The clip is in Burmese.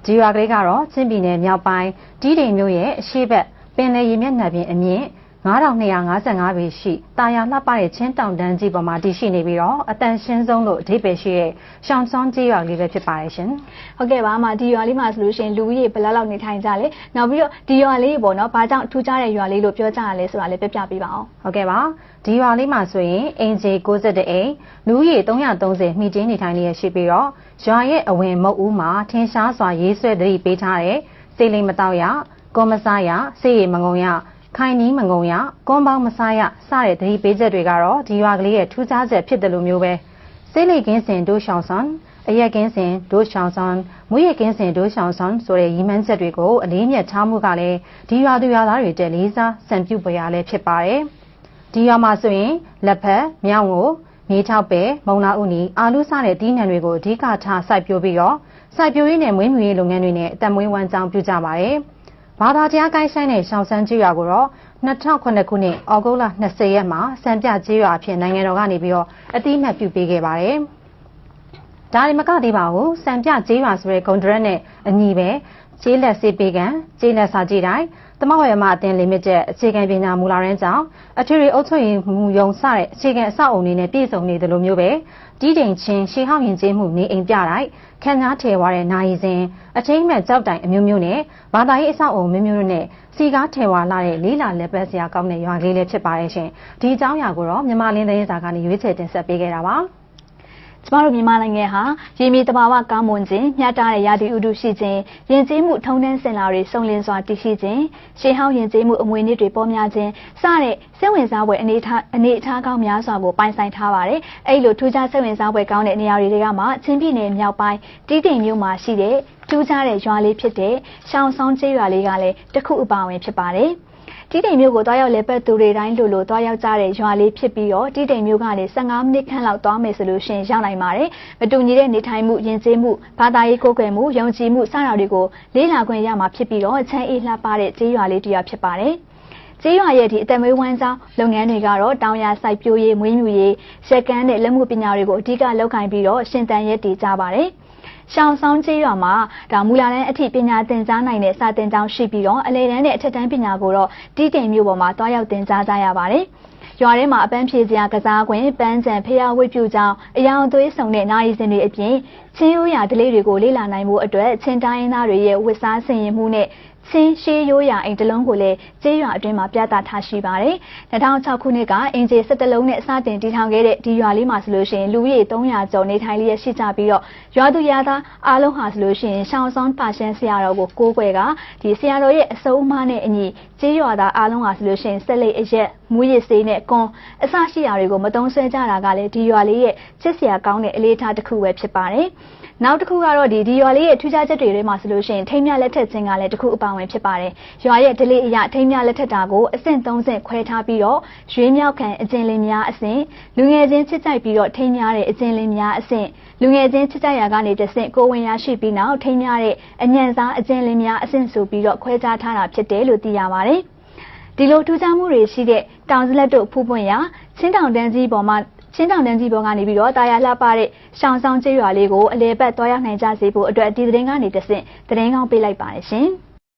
ဒီရွာကလေးကတော့ချင်းပြည်နယ်မြောက်ပိုင်းတီးတိမ်မြို့ရဲ့အရှေ့ဘက်ပင်လယ်ရေမျက်နှာပြင်အမြင့်9255ပေရှိတာယာလှပတဲ့ချင်းတောင်တန်းကြီးပေါ်မှာတည်ရှိနေပြီးတော့အတန်ရှင်းဆုံးလို့အဓိပ္ပာယ်ရှိတဲ့ရှောင်းစောင်းကြီးရွာလေးပဲဖြစ်ပါတယ်ရှင်။ဟုတ်ကဲ့ပါအမဒီရွာလေးမှာဆိုလို့ရှိရင်လူကြီးဘယ်လောက်နေထိုင်ကြလဲ။နောက်ပြီးတော့ဒီရွာလေးပေါ့နော်။ဘာကြောင့်ထူးခြားတဲ့ရွာလေးလို့ပြောကြရလဲဆိုတာလေးပြပြပေးပါအောင်။ဟုတ်ကဲ့ပါ။ဒီရွာလေးမှာဆိုရင်အင်ဂျီ61အိမ်လူကြီး330မိတင်းနေထိုင်နေရရှိပြီးတော့ရွာရဲ့အဝင်မုတ်ဦးမှာထင်းရှားစွာရေးဆွဲသတိပေးထားတဲ့စေလိမ်မတော့ရကောမစားရစေရမငုံရခိုင်နီးမငုံရကွန်ပေါင်းမစားရစတဲ့သတိပေးချက်တွေကတော့ဒီရွာကလေးရဲ့ထူးခြားချက်ဖြစ်တယ်လို့မျိုးပဲစေးလိတ်ကင်းစင်ဒိုးရှောင်းစွန်အရက်ကင်းစင်ဒိုးရှောင်းစွန်မွေးရကင်းစင်ဒိုးရှောင်းစွန်ဆိုတဲ့ရည်မှန်းချက်တွေကိုအလေးမြတ်ထားမှုကလည်းဒီရွာသူရွာသားတွေတဲ့လေးစားစံပြုပွေရလည်းဖြစ်ပါတယ်ဒီရွာမှာဆိုရင်လက်ဖက်မြောင်းကိုမြေထောက်ပဲမုံလာဥနီအာလူးစတဲ့တီးနှံတွေကိုအဓိကထားစိုက်ပျိုးပြီးတော့စိုက်ပျိုးရေးနဲ့မွေးမြူရေးလုပ်ငန်းတွေနဲ့အသက်မွေးဝမ်းကြောင်းပြုကြပါတယ်ဘာသာတရားကိုင်းဆိုင်တဲ့ရှောင်းစန်းကြီးရွာကိုတော့2009ခုနှစ်ဩဂုတ်လ20ရက်မှာစံပြကြီးရွာအဖြစ်နိုင်ငံတော်ကနေပြီးတော့အတိအမှတ်ပြုပေးခဲ့ပါတယ်။ဒါဒီမကသေးပါဘူးစံပြကြီးရွာဆိုတဲ့ဂုံဒရက်နဲ့အညီပဲကျေးလက်စေးပေးကံကျေးလက်စာကြီးတိုင်းသမဝရမအတင်းလီမိတက်အခြေခံပညာမူလာရန်ကြောင့်အထွေထွေအုပ်ချုပ်ရေးမှုယုံစတဲ့အခြေခံအဆောက်အုံတွေနဲ့ပြည့်စုံနေတယ်လို့မျိုးပဲတီးတိမ်ချင်းရှေးဟောင်းရင်ကျေးမှုနေအိမ်ပြတိုင်းခန်းသားထည်ဝါတဲ့နိုင်စဉ်အထိမ့်မဲ့ကြောက်တိုင်အမျိုးမျိုးနဲ့ဘာသာရေးအဆောက်အုံမျိုးမျိုးနဲ့စီကားထည်ဝါလာတဲ့လေးလာလက်ပတ်စရာကောင်းတဲ့ရွာလေးလေးဖြစ်ပါတယ်ရှင်ဒီအကြောင်းအရာကိုတော့မြန်မာလင်းသတင်းစာကနေရွေးချယ်တင်ဆက်ပေးခဲ့တာပါကျမတို့မြန်မာနိုင်ငံဟာရေမြေတဘာဝကောင်းမွန်ခြင်းမျှတတဲ့ရာသီဥတုရှိခြင်းယဉ်ကျေးမှုထုံးတမ်းစင်လာတွေစုံလင်စွာတည်ရှိခြင်းရှေးဟောင်းယဉ်ကျေးမှုအမွေအနှစ်တွေပေါ်များခြင်းစတဲ့စိတ်ဝင်စားဖွယ်အနေအထားကောင်းများစွာကိုပိုင်ဆိုင်ထားပါတယ်။အဲ့လိုထူးခြားစိတ်ဝင်စားဖွယ်ကောင်းတဲ့နေရာတွေကမှချင်းပြည်နယ်မြောက်ပိုင်းတီးတိမ်မြို့မှာရှိတဲ့ထူးခြားတဲ့ရွာလေးဖြစ်တဲ့ရှောင်းဆောင်ကျေးရွာလေးကလည်းတစ်ခုအပါအဝင်ဖြစ်ပါတယ်။တီးတိမ်မြို့ကိုတွားရောက်လဲပတ်သူတွေတိုင်းလိုတွားရောက်ကြတဲ့ရွာလေးဖြစ်ပြီးတော့တီးတိမ်မြို့ကနေ15မိနစ်ခန့်လောက်သွားမယ်ဆိုလို့ရှိရင်ရောက်နိုင်ပါတယ်။မတူညီတဲ့နေထိုင်မှုယဉ်ကျေးမှုဘာသာရေးကိုယ်ကွယ်မှုယုံကြည်မှုစတာတွေကိုလေ့လာခွင့်ရမှာဖြစ်ပြီးတော့ချမ်းအေးလှပတဲ့ကျေးရွာလေးတစ်ရွာဖြစ်ပါတယ်။ကျေးရွာရဲ့ဒီအသက်မွေးဝမ်းကြောင်းလုပ်ငန်းတွေကတော့တောင်ယာစိုက်ပျိုးရေးမွေးမြူရေးရက်ကန်းနဲ့လက်မှုပညာတွေကိုအဓိကလုပ်ကိုင်ပြီးတော့ရှင်သန်ရည်တည်ကြပါတယ်။ရှောင်းဆောင်ကျေးရွာမှာဒါမူလာတန်းအထိပညာသင်ကြားနိုင်တဲ့စာသင်ကျောင်းရှိပြီးတော့အလယ်တန်းနဲ့အထက်တန်းပညာကိုတော့တီးတိမ်မြို့ပေါ်မှာတွားရောက်သင်ကြားကြရပါတယ်။ရွာထဲမှာအပန်းဖြေစရာကစားကွင်းပန်းခြံဖျားဝိပြုကျောင်းအယောင်သွေးဆောင်တဲ့နိုင်စင်တွေအပြင်ချင်းရိုးရာဓလေ့တွေကိုလေ့လာနိုင်မှုအတွက်ချင်းတိုင်းရင်းသားတွေရဲ့ဝတ်စားဆင်ရင်မှုနဲ့ချင်းရှေးရိုးရာအိမ်တလုံးကိုလည်းကျေးရွာအတွင်းမှာပြသထားရှိပါတယ်။2006ခုနှစ်ကအင်ဂျီ17လုံးနဲ့စတင်တည်ထောင်ခဲ့တဲ့ဒီရွာလေးမှာဆိုလို့ရှိရင်လူဦးရေ300ကျော်နေထိုင်လျက်ရှိကြပြီးတော့ရွာသူရွာသားအားလုံးဟာဆိုလို့ရှိရင်ရှောင်းဆောင်ပါရှန်ဆရာတော်ကိုကိုးကွယ်ကဒီဆရာတော်ရဲ့အဆုံးအမနဲ့အညီကျေးရွာသားအားလုံးဟာဆိုလို့ရှိရင်ဆက်လက်အရက်မူရစ်စေးနဲ့ကွန်အစရှိရာတွေကိုမတုံးဆွဲကြတာကလည်းဒီရွာလေးရဲ့ချစ်စရာကောင်းတဲ့အလေးထားတစ်ခုပဲဖြစ်ပါတယ်။နောက်တစ်ခုကတော့ဒီရွာလေးရဲ့ထူးခြားချက်တွေထဲမှာဆိုလို့ရှိရင်ထိမ်းမြလက်ထက်ခြင်းကလည်းတစ်ခုအပါဝင်ဖြစ်ပါတယ်။ရွာရဲ့ဓလေ့အရထိမ်းမြလက်ထက်တာကိုအဆင့်3ဆင့်ခွဲထားပြီးတော့ရွေးမြောက်ခံအကျဉ်းလင်းများအဆင့်လူငယ်ချင်းချစ်ကြိုက်ပြီးတော့ထိမ်းမြတဲ့အကျဉ်းလင်းများအဆင့်လူငယ်ချင်းချစ်ကြိုက်ရာကနေတစ်ဆင့်ကိုဝင်ရရှိပြီးနောက်ထိမ်းမြတဲ့အညံစားအကျဉ်းလင်းများအဆင့်ဆိုပြီးတော့ခွဲခြားထားတာဖြစ်တယ်လို့သိရပါတယ်။ဒီလိုထူးခြားမှုတွေရှိတဲ့တောင်စလက်တို့ဖူးပွင့်ရာချင်းတောင်တန်းကြီးပေါ်ကနေပြီးတော့တာယာလှပတဲ့ရှောင်းဆောင်ကျေးရွာလေးကိုအလဲပတ်တွားရောက်နိုင်ကြစေဖို့အတွက်ဒီသတင်းကနေတစ်ဆင့်သတင်းကောင်းပေးလိုက်ပါတယ်ရှင်။